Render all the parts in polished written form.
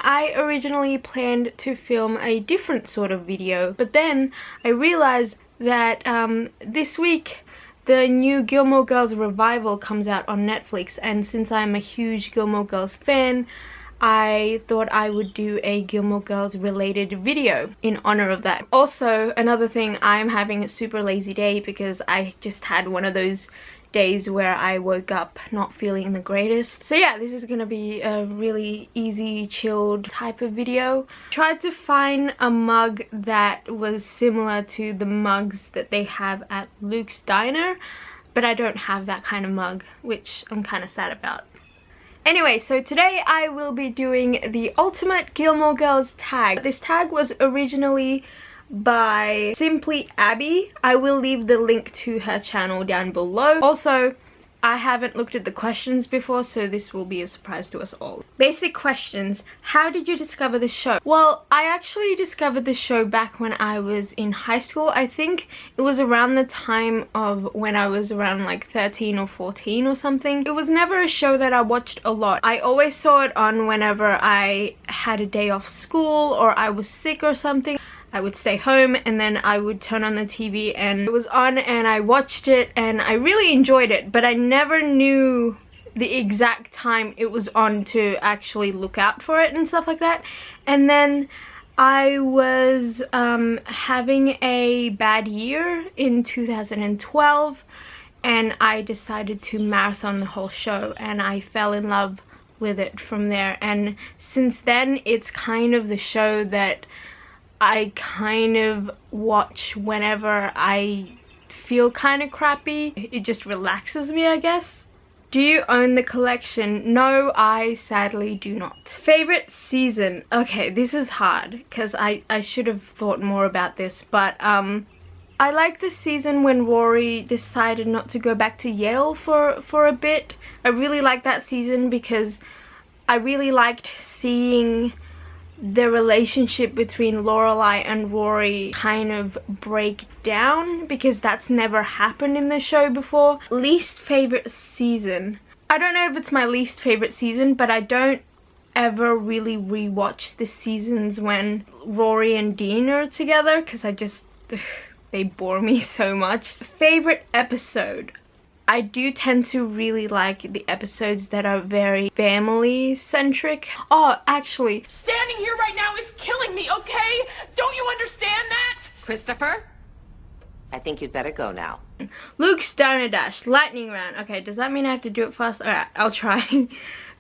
I originally planned to film a different sort of video, but then I realized that this week the new Gilmore Girls revival comes out on Netflix, and since I'm a huge Gilmore Girls fan, I thought I would do a Gilmore Girls related video in honor of that. Also, another thing, I'm having a super lazy day because I just had one of those days where I woke up not feeling the greatest. So yeah, this is gonna be a really easy, chilled type of video. Tried to find a mug that was similar to the mugs that they have at Luke's Diner, but I don't have that kind of mug, which I'm kind of sad about. Anyway, so today I will be doing the Ultimate Gilmore Girls tag. This tag was originally by Simply Abby. I will leave the link to her channel down below. Also, I haven't looked at the questions before, so this will be a surprise to us all. Basic questions. How did you discover the show? Well, I actually discovered the show back when I was in high school. I think it was around the time of when I was around like 13 or 14 or something. It was never a show that I watched a lot. I always saw it on whenever I had a day off school or I was sick or something. I would stay home and then I would turn on the TV and it was on and I watched it and I really enjoyed it, but I never knew the exact time it was on to actually look out for it and stuff like that. And then I was having a bad year in 2012 and I decided to marathon the whole show and I fell in love with it from there. And since then it's kind of the show that I kind of watch whenever I feel kind of crappy. It just relaxes me, I guess. Do you own the collection? No, I sadly do not. Favorite season? Okay, this is hard because I should have thought more about this, but I like the season when Rory decided not to go back to Yale for a bit. I really like that season because I really liked seeing the relationship between Lorelai and Rory kind of break down because that's never happened in the show before. Least favorite season. I don't know if it's my least favorite season, but I don't ever really rewatch the seasons when Rory and Dean are together because they bore me so much. Favorite episode. I do tend to really like the episodes that are very family-centric. Oh, actually, standing here right now is killing me, okay? Don't you understand that? Christopher, I think you'd better go now. Luke's Diner Dash, lightning round. Okay, does that mean I have to do it fast? Alright, I'll try.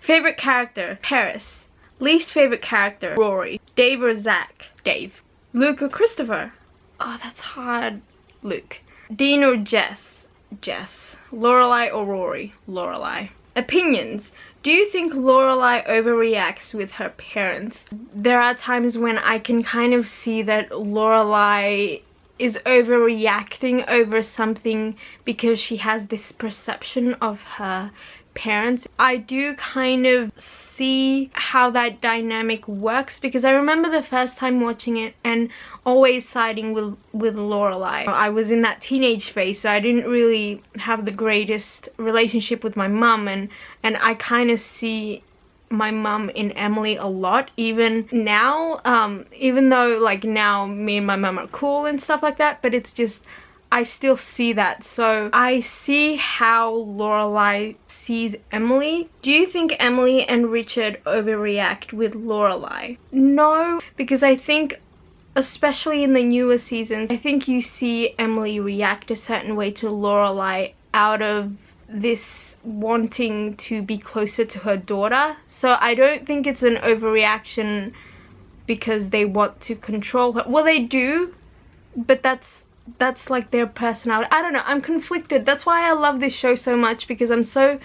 Favorite character? Paris. Least favorite character? Rory. Dave or Zach? Dave. Luke or Christopher? Oh, that's hard. Luke. Dean or Jess? Jess. Lorelai or Rory? Lorelai. Opinions. Do you think Lorelai overreacts with her parents? There are times when I can kind of see that Lorelai is overreacting over something because she has this perception of her parents. I do kind of see how that dynamic works because I remember the first time watching it and always siding with Lorelai. I was in that teenage phase, so I didn't really have the greatest relationship with my mum, and I kind of see my mum in Emily a lot even now, even though like now me and my mum are cool and stuff like that, but it's just I still see that. So I see how Lorelai sees Emily. Do you think Emily and Richard overreact with Lorelai? No, because I think especially in the newer seasons, I think you see Emily react a certain way to Lorelai out of this wanting to be closer to her daughter. So I don't think it's an overreaction because they want to control her. Well, they do, but that's like their personality. I don't know, I'm conflicted. That's why I love this show so much, because I'm so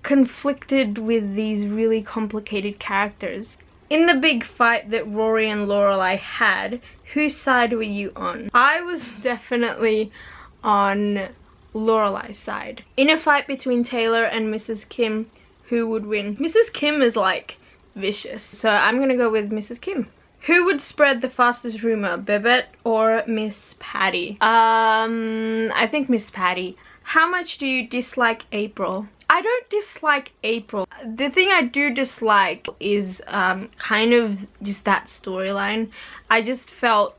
conflicted with these really complicated characters. In the big fight that Rory and Lorelai had, whose side were you on? I was definitely on Lorelai's side. In a fight between Taylor and Mrs. Kim, who would win? Mrs. Kim is like vicious, so I'm gonna go with Mrs. Kim. Who would spread the fastest rumor, Babette or Miss Patty? I think Miss Patty. How much do you dislike April? I don't dislike April. The thing I do dislike is kind of just that storyline. I just felt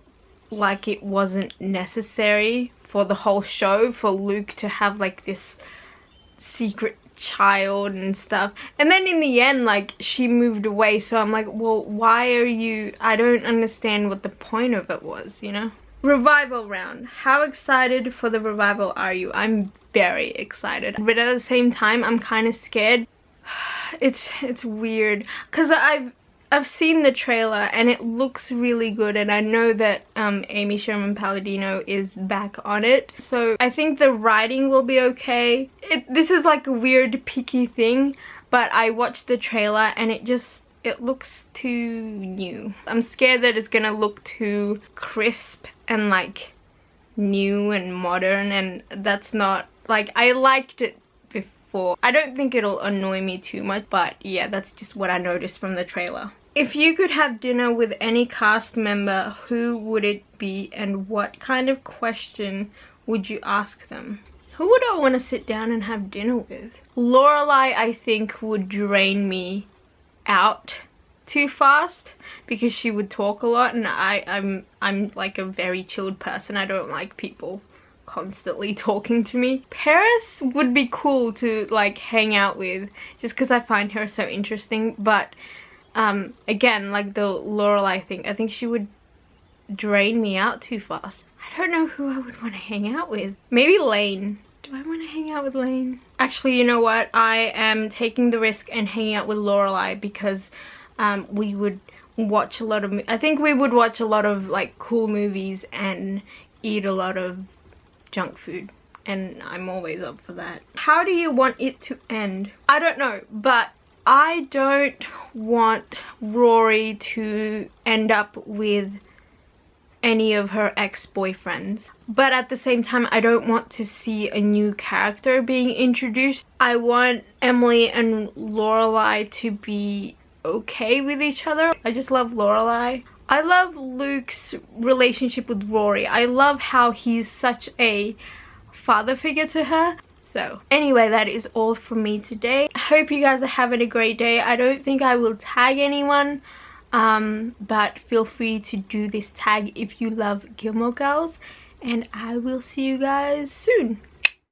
like it wasn't necessary for the whole show for Luke to have like this secret child and stuff, and then in the end like she moved away, so I'm like, well, why are you, I don't understand what the point of it was, you know. Revival round. How excited for the revival are you? I'm very excited, but at the same time I'm kind of scared. It's weird because I've seen the trailer and it looks really good, and I know that Amy Sherman Palladino is back on it, so I think the writing will be okay. This is like a weird picky thing, but I watched the trailer and it looks too new. I'm scared that it's gonna look too crisp and like new and modern, and that's not, like, I liked it before. I don't think it'll annoy me too much, but yeah, that's just what I noticed from the trailer. If you could have dinner with any cast member, who would it be and what kind of question would you ask them? Who would I want to sit down and have dinner with? Lorelai, I think, would drain me out too fast because she would talk a lot, and I'm like a very chilled person. I don't like people constantly talking to me. Paris would be cool to like hang out with just because I find her so interesting, but again, like the Lorelai thing, I think she would drain me out too fast. I don't know who I would want to hang out with. Maybe Lane. Do I want to hang out with Lane? Actually, you know what? I am taking the risk and hanging out with Lorelai because we would watch a lot of, I think we would watch a lot of like cool movies and eat a lot of junk food, and I'm always up for that. How do you want it to end? I don't know, but I don't want Rory to end up with any of her ex-boyfriends, but at the same time I don't want to see a new character being introduced. I want Emily and Lorelai to be okay with each other. I just love Lorelai. I love Luke's relationship with Rory. I love how he's such a father figure to her. So anyway, that is all from me today. I hope you guys are having a great day. I don't think I will tag anyone, but feel free to do this tag if you love Gilmore Girls, and I will see you guys soon.